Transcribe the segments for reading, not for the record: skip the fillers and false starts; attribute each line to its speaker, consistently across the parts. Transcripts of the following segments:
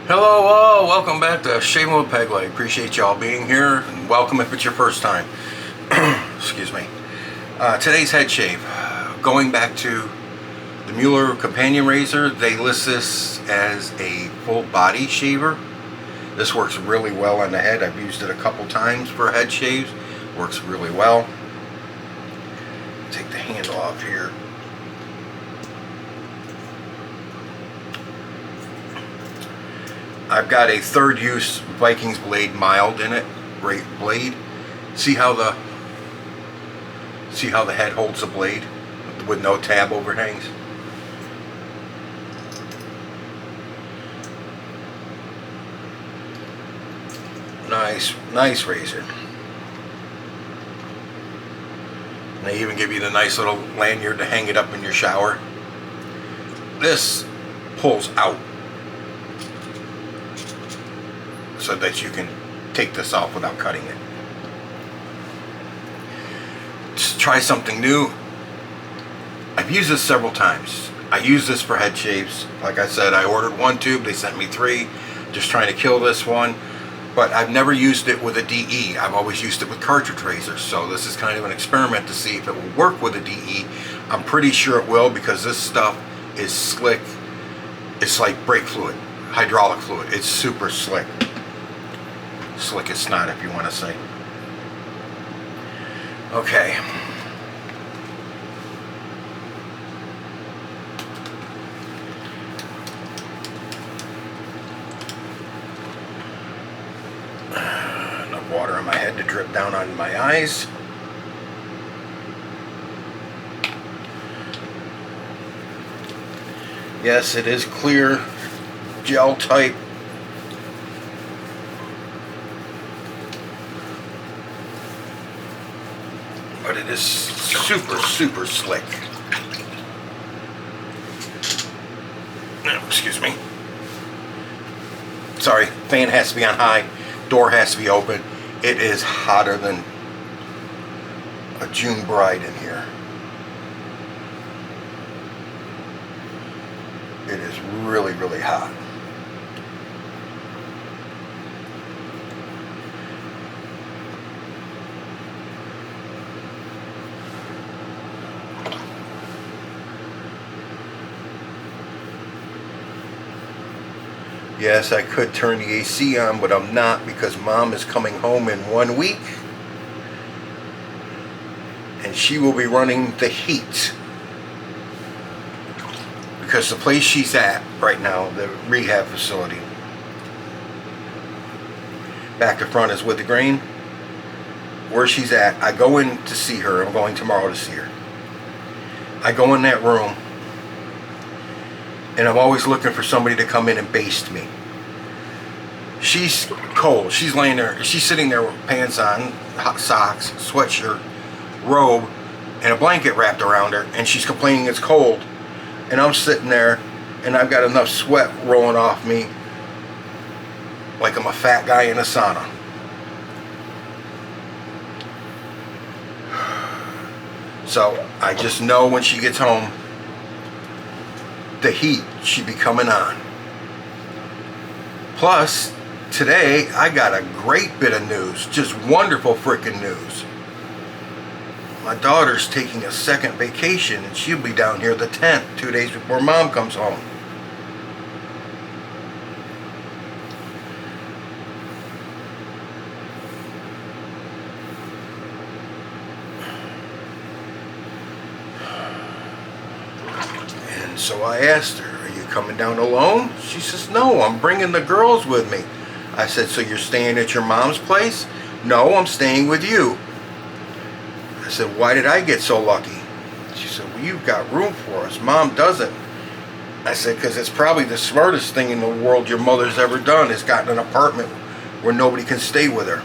Speaker 1: Hello all, welcome back to Shaving with Peg Leg. Appreciate y'all being here, and welcome if it's your first time. Excuse me. Today's head shave. Going back to the Muhle Companion razor, they list this as a full body shaver. This works really well on the head. I've used it a couple times for head shaves. Works really well. Take the handle off here. I've got a third use Vikings Blade mild in it. Great blade. See how the head holds the blade with no tab overhangs? Nice razor. And they even give you the nice little lanyard to hang it up in your shower. This pulls out so that you can take this off without cutting it. Just try something new. I've used this several times. I use this for head shaves. Like I said, I ordered one tube, they sent me 3. Just trying to kill this one. But I've never used it with a DE. I've always used it with cartridge razors. So this is kind of an experiment to see if it will work with a DE. I'm pretty sure it will, because this stuff is slick. It's like brake fluid, hydraulic fluid. It's super slick. Slick as snot, if you want to say. Okay. Enough water on my head to drip down on my eyes. Yes, it is clear, gel type. But it is super slick. Excuse me. Sorry, fan has to be on high, door has to be open. It is hotter than a June bride in here. It is really hot. Yes, I could turn the AC on, but I'm not, because Mom is coming home in 1 week. And she will be running the heat. Because the place she's at right now, the rehab facility, back to front is with the grain. Where she's at, I go in to see her. I'm going tomorrow to see her. I go in that room, and I'm always looking for somebody to come in and baste me. She's cold. She's laying there. She's sitting there with pants on, hot socks, sweatshirt, robe, and a blanket wrapped around her, and she's complaining it's cold. And I'm sitting there, and I've got enough sweat rolling off me like I'm a fat guy in a sauna. So I just know when she gets home, the heat should be coming on. Plus, today I got a great bit of news, just wonderful freaking news. My daughter's taking a second vacation, and she'll be down here the 10th, 2 days before Mom comes home. And so I asked her, "Are you coming down alone?" She says, "No, I'm bringing the girls with me." I said, "So you're staying at your mom's place?" "No, I'm staying with you." I said, "Why did I get so lucky?" She said, "Well, you've got room for us. Mom doesn't." I said, "Because it's probably the smartest thing in the world your mother's ever done, is gotten an apartment where nobody can stay with her."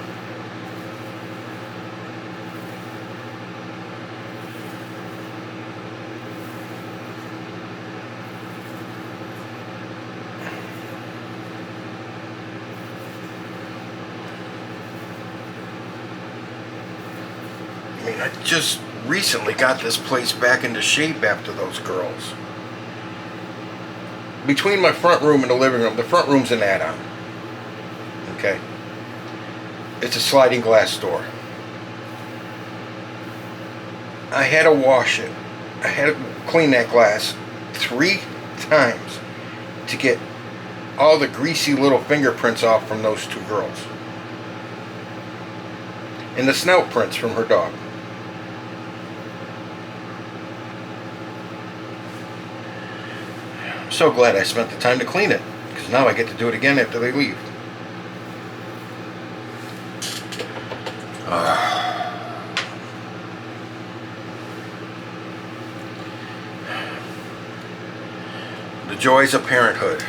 Speaker 1: I mean, I just recently got this place back into shape after those girls. between my front room and the living room, the front room's an add-on. Okay? It's a sliding glass door. I had to wash it. I had to clean that glass 3 times to get all the greasy little fingerprints off from those 2 girls. And the snout prints from her dog. I'm so glad I spent the time to clean it, because now I get to do it again after they leave. The joys of parenthood.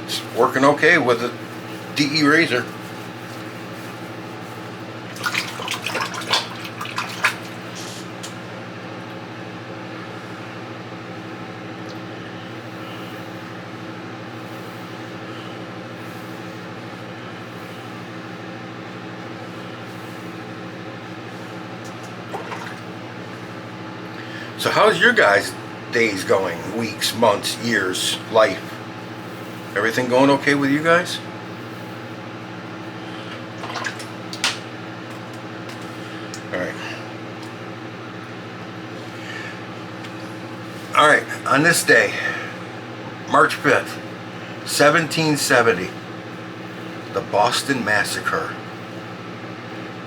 Speaker 1: It's working okay with the DE razor. So how's your guys' days going? Weeks, months, years, life? Everything going okay with you guys? Alright. Alright, on this day, March 5th, 1770, the Boston Massacre,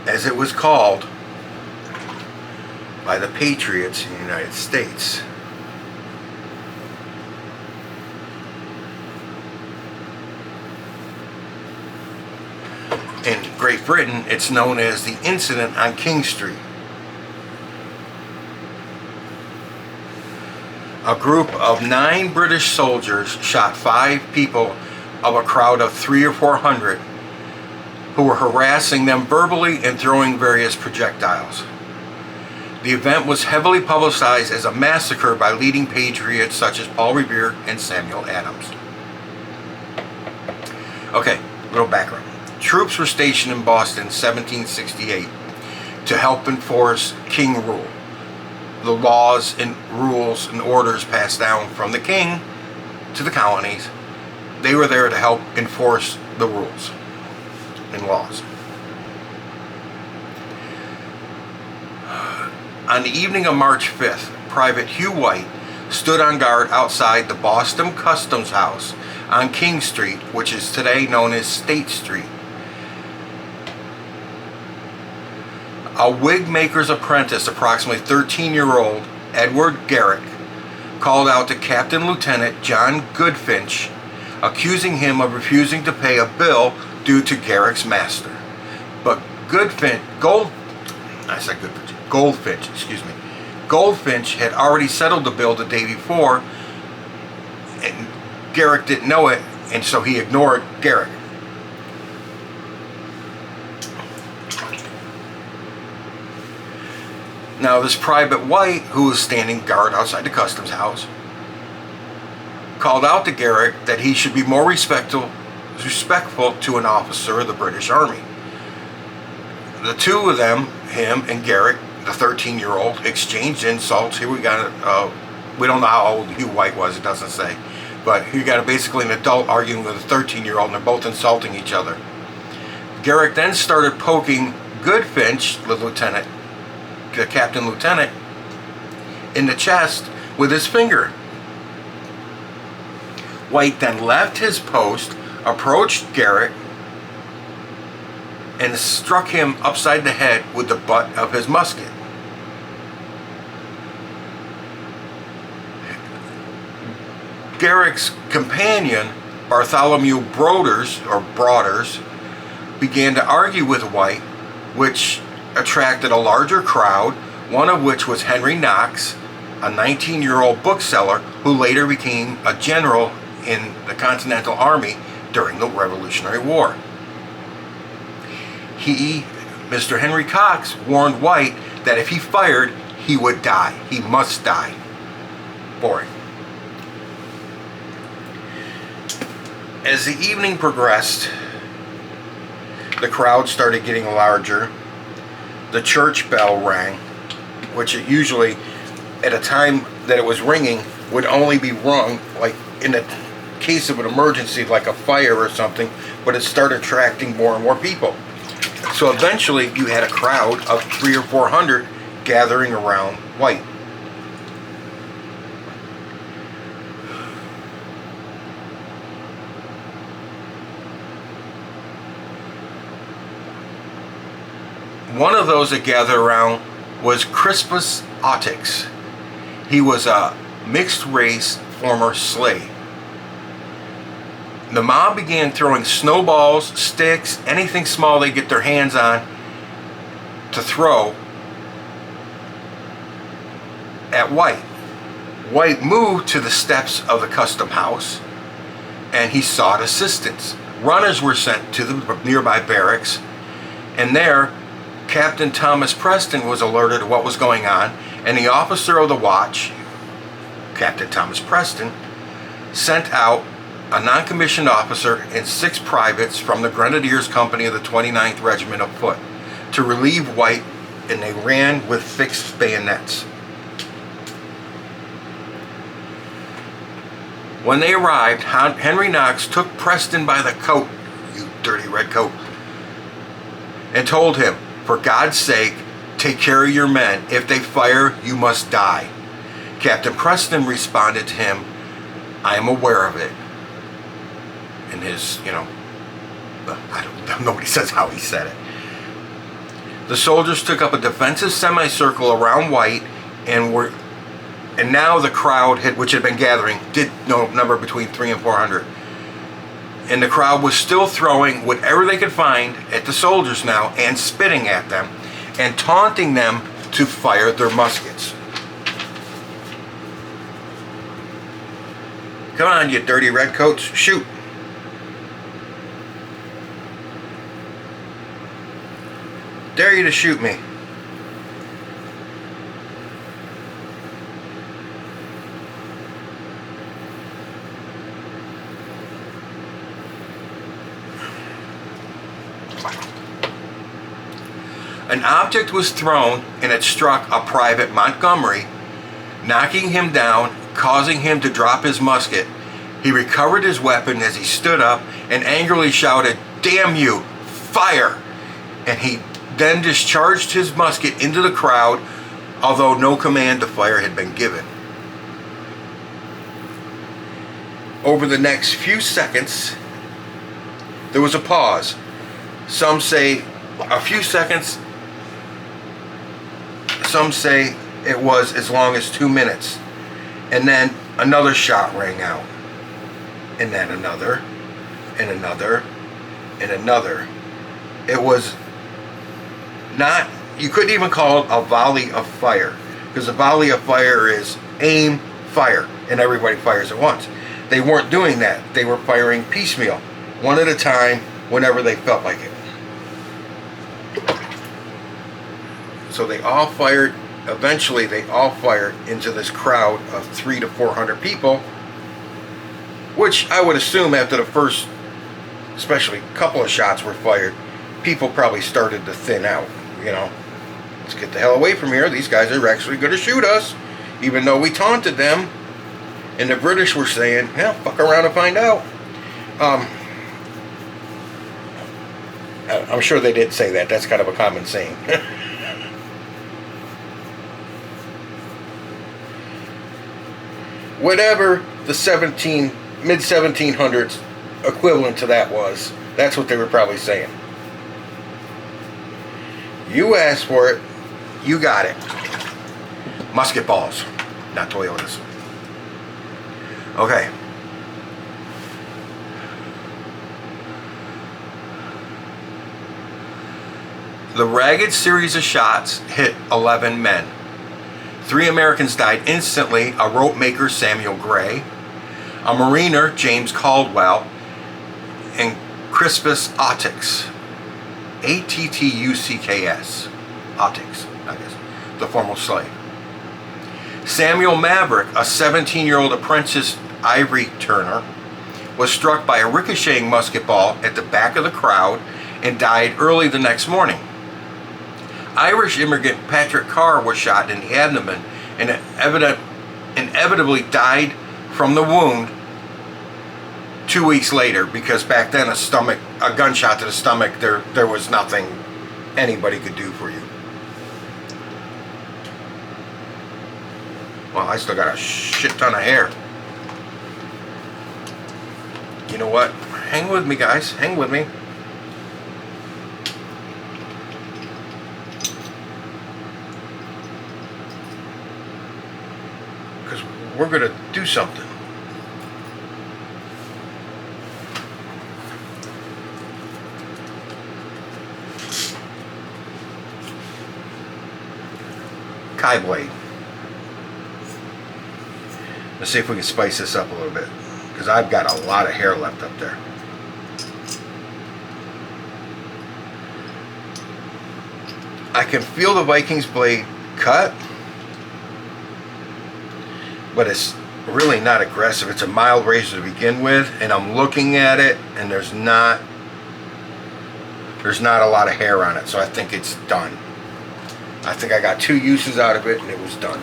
Speaker 1: as it was called by the Patriots in the United States. In Great Britain, it's known as the Incident on King Street. A group of 9 British soldiers shot 5 people of a crowd of 300 or 400 who were harassing them verbally and throwing various projectiles. The event was heavily publicized as a massacre by leading patriots such as Paul Revere and Samuel Adams. Okay, little background. Troops were stationed in Boston in 1768 to help enforce King rule. The laws and rules and orders passed down from the king to the colonies. They were there to help enforce the rules and laws. On the evening of March 5th, Private Hugh White stood on guard outside the Boston Customs House on King Street, which is today known as State Street. A wig maker's apprentice, approximately 13-year-old Edward Garrick, called out to Captain Lieutenant John Goldfinch, accusing him of refusing to pay a bill due to Garrick's master. But Goldfinch, had already settled the bill the day before, and Garrick didn't know it, and so he ignored Garrick. Now this Private White, who was standing guard outside the customs house, called out to Garrick that he should be more respectful to an officer of the British Army. The two of them, him and Garrick, the 13-year-old, exchanged insults. Here we got we don't know how old Hugh White was, it doesn't say, but you got basically an adult arguing with a 13-year-old, and they're both insulting each other. Garrick then started poking Goldfinch, the captain lieutenant, in the chest with his finger. White then left his post, approached Garrick, and struck him upside the head with the butt of his musket. Garrick's companion, Bartholomew Broaders, began to argue with White, which attracted a larger crowd, one of which was Henry Knox, a 19-year-old bookseller who later became a general in the Continental Army during the Revolutionary War. Mr. Henry Cox, warned White that if he fired, he would die. He must die. Boring. As the evening progressed, The crowd started getting larger. The church bell rang, which it usually, at a time that it was ringing, would only be rung like in a case of an emergency, like a fire or something, but it started attracting more and more people. So eventually you had a crowd of 300 or 400 gathering around White. One of those that gathered around was Crispus Attucks. He was a mixed race former slave. The mob began throwing snowballs, sticks, anything small they get their hands on to throw at White. White moved to the steps of the custom house and he sought assistance. Runners were sent to the nearby barracks, and there Captain Thomas Preston was alerted to what was going on, and the officer of the watch, Captain Thomas Preston, sent out a non-commissioned officer and 6 privates from the Grenadiers Company of the 29th Regiment of Foot to relieve White, and they ran with fixed bayonets. When they arrived, Henry Knox took Preston by the coat, "You dirty red coat," and told him, "For God's sake, take care of your men. If they fire, you must die." Captain Preston responded to him, "I am aware of it." In his, nobody says how he said it. The soldiers took up a defensive semicircle around White, and now the crowd, which had been gathering, did number between 300 and 400. And the crowd was still throwing whatever they could find at the soldiers now, and spitting at them, and taunting them to fire their muskets. "Come on, you dirty redcoats, shoot." "Dare you to shoot me." An object was thrown and it struck a Private Montgomery, knocking him down, causing him to drop his musket. He recovered his weapon as he stood up and angrily shouted, "Damn you, fire!" And he then discharged his musket into the crowd, although no command to fire had been given. Over the next few seconds, there was a pause. Some say a few seconds, some say it was as long as 2 minutes. And then another shot rang out. And then another, and another, and another. It was not, you couldn't even call it a volley of fire, because a volley of fire is aim, fire, and everybody fires at once. They weren't doing that. They were firing piecemeal, one at a time, whenever they felt like it. So they all fired, eventually they all fired into this crowd of 300 to 400 people, which I would assume after the first, especially couple of shots were fired, people probably started to thin out. Let's get the hell away from here. These guys are actually going to shoot us, even though we taunted them. And the British were saying, "Yeah, fuck around and find out." I'm sure they did say that. That's kind of a common saying. Whatever the mid-1700s equivalent to that was, that's what they were probably saying. You asked for it, you got it. Musket balls, not Toyotas. Okay. The ragged series of shots hit 11 men. 3 Americans died instantly: a rope maker, Samuel Gray, a mariner, James Caldwell, and Crispus Attucks, Attucks, Attucks, I guess, the former slave. Samuel Maverick, a 17-year-old apprentice ivory turner, was struck by a ricocheting musket ball at the back of the crowd and died early the next morning. Irish immigrant Patrick Carr was shot in the abdomen and inevitably died from the wound 2 weeks later, because back then a gunshot to the stomach, there was nothing anybody could do for you. Well, I still got a shit ton of hair. You know what? Hang with me, guys. Hang with me. Because we're going to do something. Blade. Let's see if we can spice this up a little bit, because I've got a lot of hair left up there. I can feel the Vikings Blade cut, but it's really not aggressive. It's a mild razor to begin with, and I'm looking at it and there's not a lot of hair on it, so I think it's done. I think I got 2 uses out of it and it was done.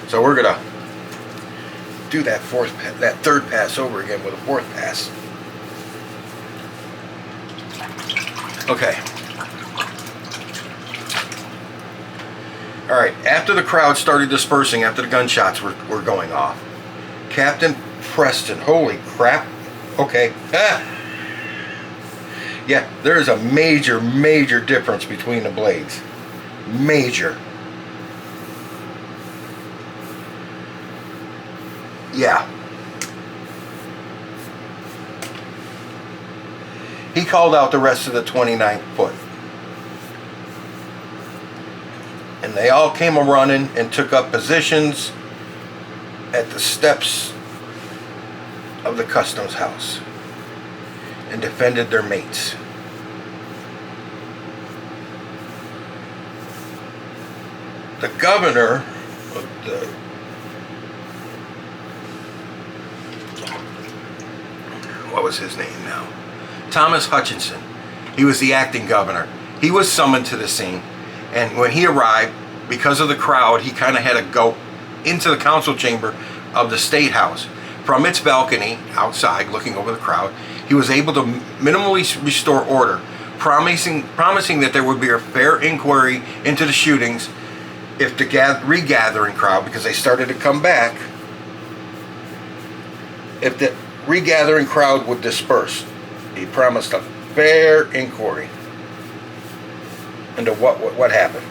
Speaker 1: So we're gonna do that third pass over again with a 4th pass. Okay. All right. After the crowd started dispersing, after the gunshots were going off, Captain Preston, holy crap. Okay. Yeah, there is a major difference between the blades. Major. Yeah. He called out the rest of the 29th foot. And they all came a-running and took up positions at the steps of the customs house and defended their mates. The governor of the what was his name now? Thomas Hutchinson. He was the acting governor. He was summoned to the scene, and when he arrived, because of the crowd, he kind of had to go into the council chamber of the State House. From its balcony outside, looking over the crowd, he was able to minimally restore order, promising that there would be a fair inquiry into the shootings if the regathering crowd, because they started to come back, if the regathering crowd would disperse. He promised a fair inquiry into what happened.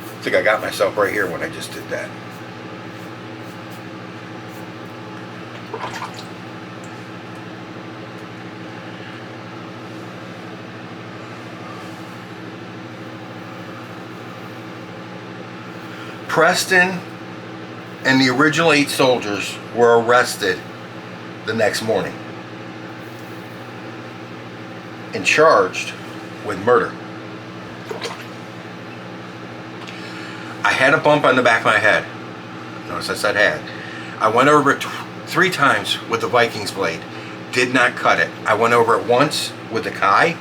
Speaker 1: I think I got myself right here when I just did that. Preston and the original 8 soldiers were arrested the next morning and charged with murder. I had a bump on the back of my head. Notice I said had. I went over it 3 times with the Vikings Blade. Did not cut it. I went over it once with the Kai.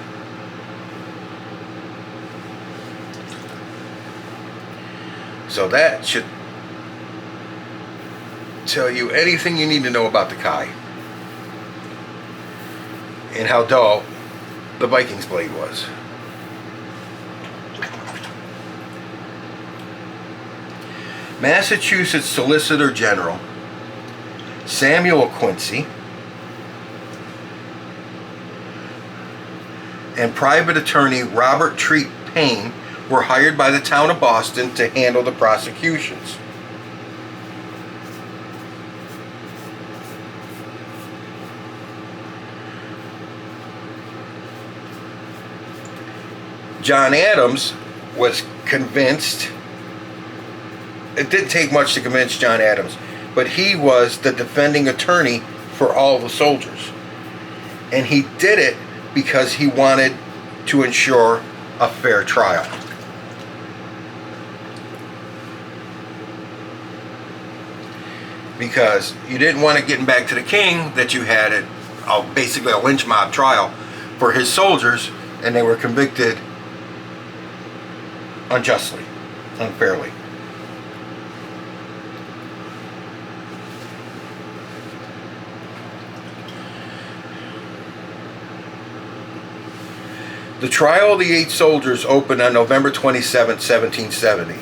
Speaker 1: So that should tell you anything you need to know about the Kai and how dull the Vikings Blade was. Massachusetts Solicitor General Samuel Quincy and private attorney Robert Treat Payne were hired by the town of Boston to handle the prosecutions. John Adams was convinced. It didn't take much to convince John Adams, but he was the defending attorney for all the soldiers. And he did it because he wanted to ensure a fair trial. Because you didn't want it getting back to the king that you had basically a lynch mob trial for his soldiers, and they were convicted unjustly, unfairly. The trial of the 8 soldiers opened on November 27, 1770.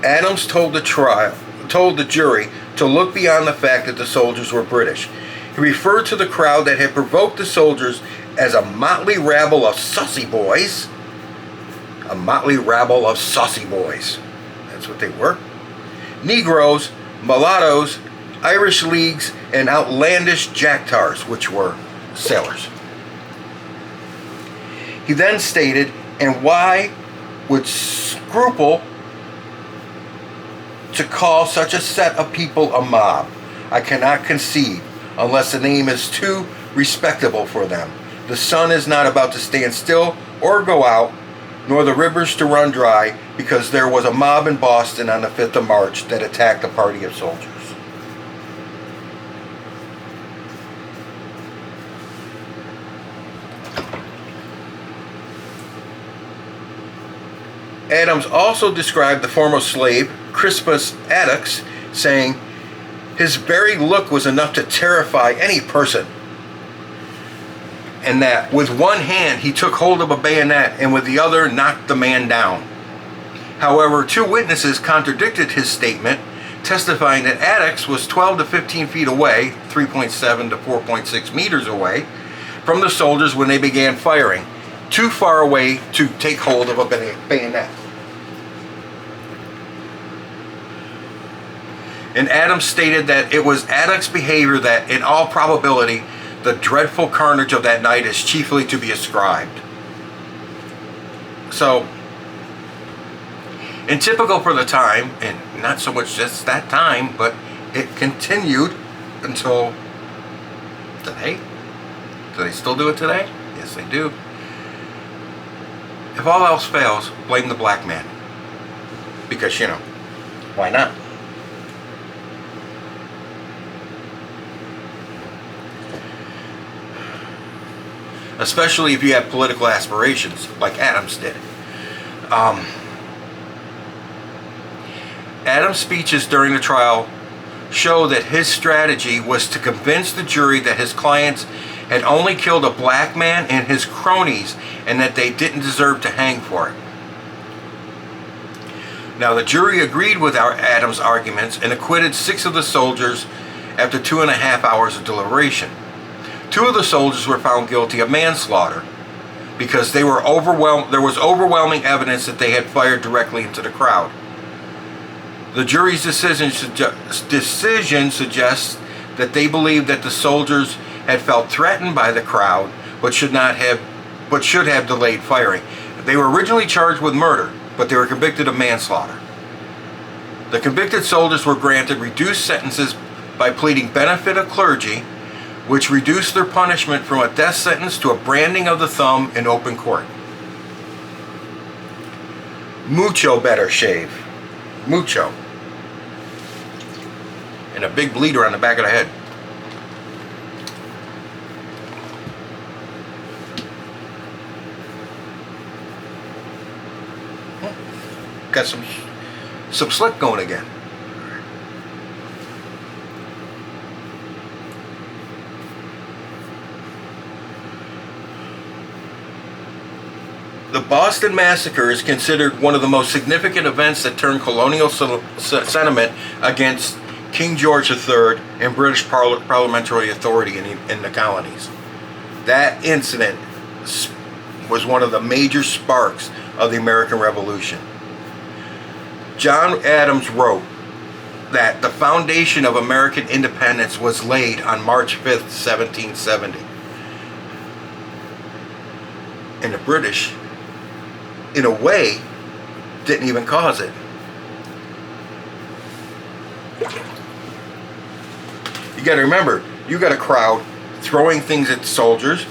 Speaker 1: Adams told the jury to look beyond the fact that the soldiers were British. He referred to the crowd that had provoked the soldiers as a motley rabble of sussy boys. A motley rabble of sussy boys. That's what they were. Negroes, mulattoes, Irish leagues, and outlandish jactars, which were sailors. He then stated, and why would scruple to call such a set of people a mob? I cannot conceive, unless the name is too respectable for them. The sun is not about to stand still or go out, nor the rivers to run dry, because there was a mob in Boston on the 5th of March that attacked a party of soldiers. Adams also described the former slave, Crispus Attucks, saying, his very look was enough to terrify any person, and that with one hand he took hold of a bayonet and with the other knocked the man down. However, 2 witnesses contradicted his statement, testifying that Attucks was 12 to 15 feet away, 3.7 to 4.6 meters away, from the soldiers when they began firing, too far away to take hold of a bayonet. And Adams stated that it was Attucks' behavior that, in all probability, the dreadful carnage of that night is chiefly to be ascribed. So, and typical for the time, and not so much just that time, but it continued until today. Do they still do it today? Yes, they do. If all else fails, blame the black man. Because, why not? Especially if you have political aspirations, like Adams did. Adams' speeches during the trial show that his strategy was to convince the jury that his clients had only killed a black man and his cronies, and that they didn't deserve to hang for it. Now, the jury agreed with Adams' arguments and acquitted 6 of the soldiers after 2.5 hours of deliberation. 2 of the soldiers were found guilty of manslaughter because there was overwhelming evidence that they had fired directly into the crowd. The jury's decision suggests that they believed that the soldiers had felt threatened by the crowd, but should have delayed firing. They were originally charged with murder, but they were convicted of manslaughter. The convicted soldiers were granted reduced sentences by pleading benefit of clergy, which reduced their punishment from a death sentence to a branding of the thumb in open court. Mucho better shave. Mucho. And a big bleeder on the back of the head. Got some slick going again. The Boston Massacre is considered one of the most significant events that turned colonial sentiment against King George III and British parliamentary authority in the colonies. That incident was one of the major sparks of the American Revolution. John Adams wrote that the foundation of American independence was laid on March 5th, 1770. And the British, in a way, didn't even cause it. You got to remember, you got a crowd throwing things at soldiers,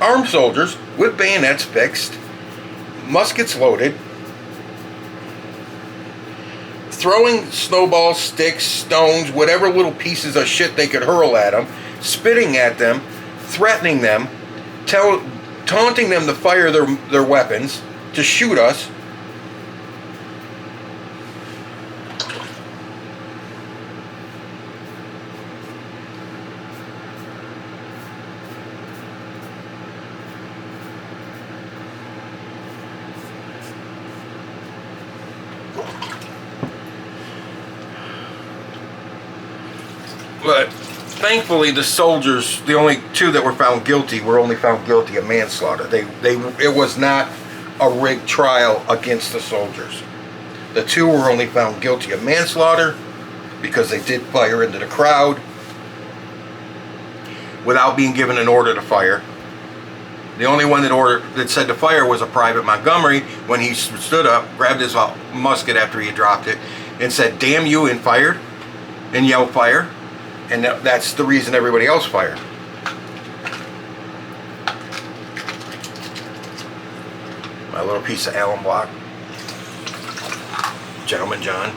Speaker 1: armed soldiers with bayonets fixed, muskets loaded, throwing snowballs, sticks, stones, whatever little pieces of shit they could hurl at them, spitting at them, threatening them, taunting them to fire their weapons, to shoot us. But thankfully, the soldiers, the only two that were found guilty, were only found guilty of manslaughter. It was not a rigged trial against the soldiers. The two were only found guilty of manslaughter because they did fire into the crowd without being given an order to fire. The only one that said to fire was a Private Montgomery when he stood up, grabbed his musket after he had dropped it, and said, "Damn you," and fired, and yelled fire. And that's the reason everybody else fired. My little piece of alum block. Gentleman John.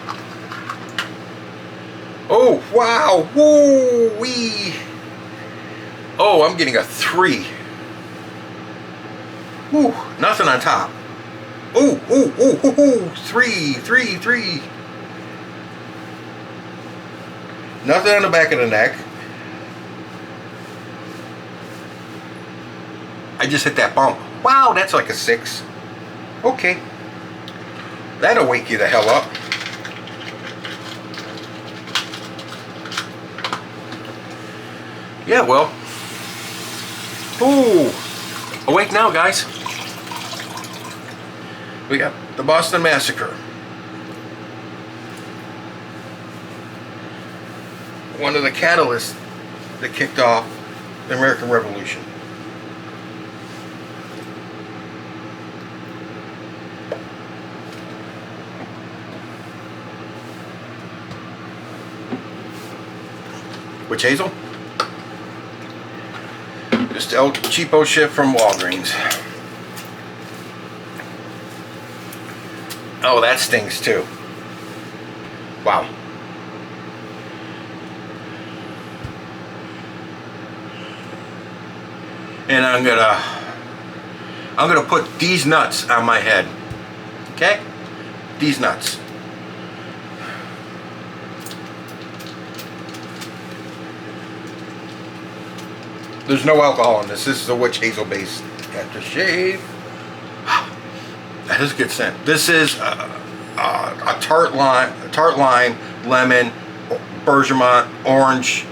Speaker 1: Oh, wow. Woo-wee. Oh, I'm getting a 3. Woo, nothing on top. Ooh, ooh, ooh, ooh, ooh. 3, 3, 3. Nothing on the back of the neck. I just hit that bump. Wow, that's like a 6. Okay. That'll wake you the hell up. Yeah, well. Ooh. Awake now, guys. We got the Boston Massacre. One of the catalysts that kicked off the American Revolution. Which Hazel? Just El Cheapo shit from Walgreens. Oh, that stings too. Wow. And I'm gonna put Deez Nuts on my head. Okay? Deez Nuts. There's no alcohol in this. This is a witch hazel based aftershave. That is a good scent. This is a tart lime, lemon, bergamot, orange.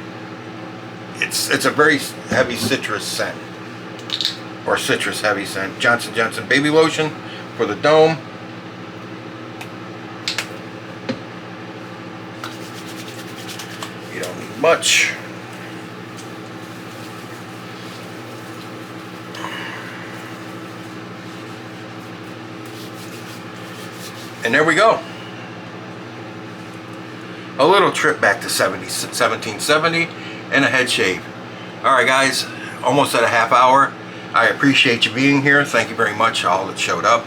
Speaker 1: It's a very heavy citrus scent. Or citrus heavy scent. Johnson & Johnson baby lotion for the dome. You don't need much. And there we go. A little trip back to 1770 and a head shave. Alright guys, almost at a half hour. I appreciate you being here. Thank you very much all that showed up.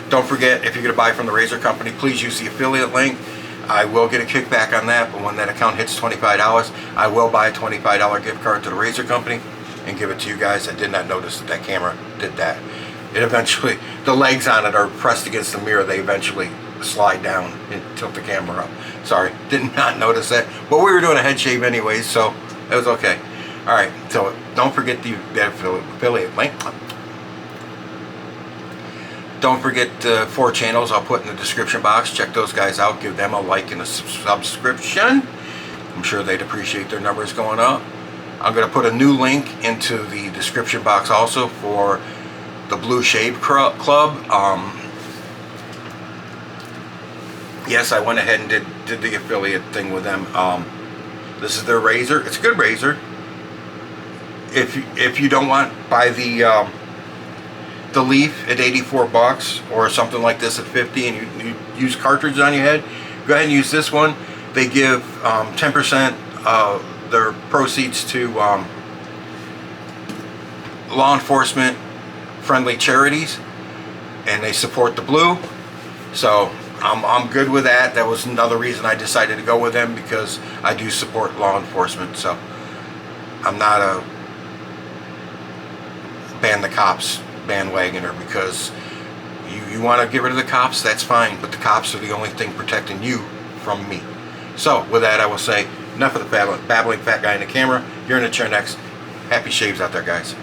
Speaker 1: Don't forget, if you're going to buy from the Razor Company, please use the affiliate link. I will get a kickback on that, but when that account hits $25, I will buy a $25 gift card to the Razor Company and give it to you guys. I did not notice that camera did that. It eventually, the legs on it are pressed against the mirror. They eventually slide down and tilt the camera up. Sorry, did not notice that. But we were doing a head shave anyways, so it was okay. Alright, so don't forget the affiliate link. Don't forget 4 channels I'll put in the description box. Check those guys out. Give them a like and a subscription. I'm sure they'd appreciate their numbers going up. I'm going to put a new link into the description box also for the Blue Shave Club. Yes, I went ahead and did the affiliate thing with them. This is their razor. It's a good razor. If you don't want, buy the leaf at 84 bucks or something like this at 50, and you use cartridges on your head, go ahead and use this one. They give 10% their proceeds to law enforcement friendly charities, and they support the blue. So I'm good with that. That was another reason I decided to go with them, because I do support law enforcement. So I'm not a ban the cops bandwagoner, because you want to get rid of the cops, that's fine, but the cops are the only thing protecting you from me. So with that, I will say enough of the babbling fat guy in the camera. You're in the chair next. Happy shaves out there, guys.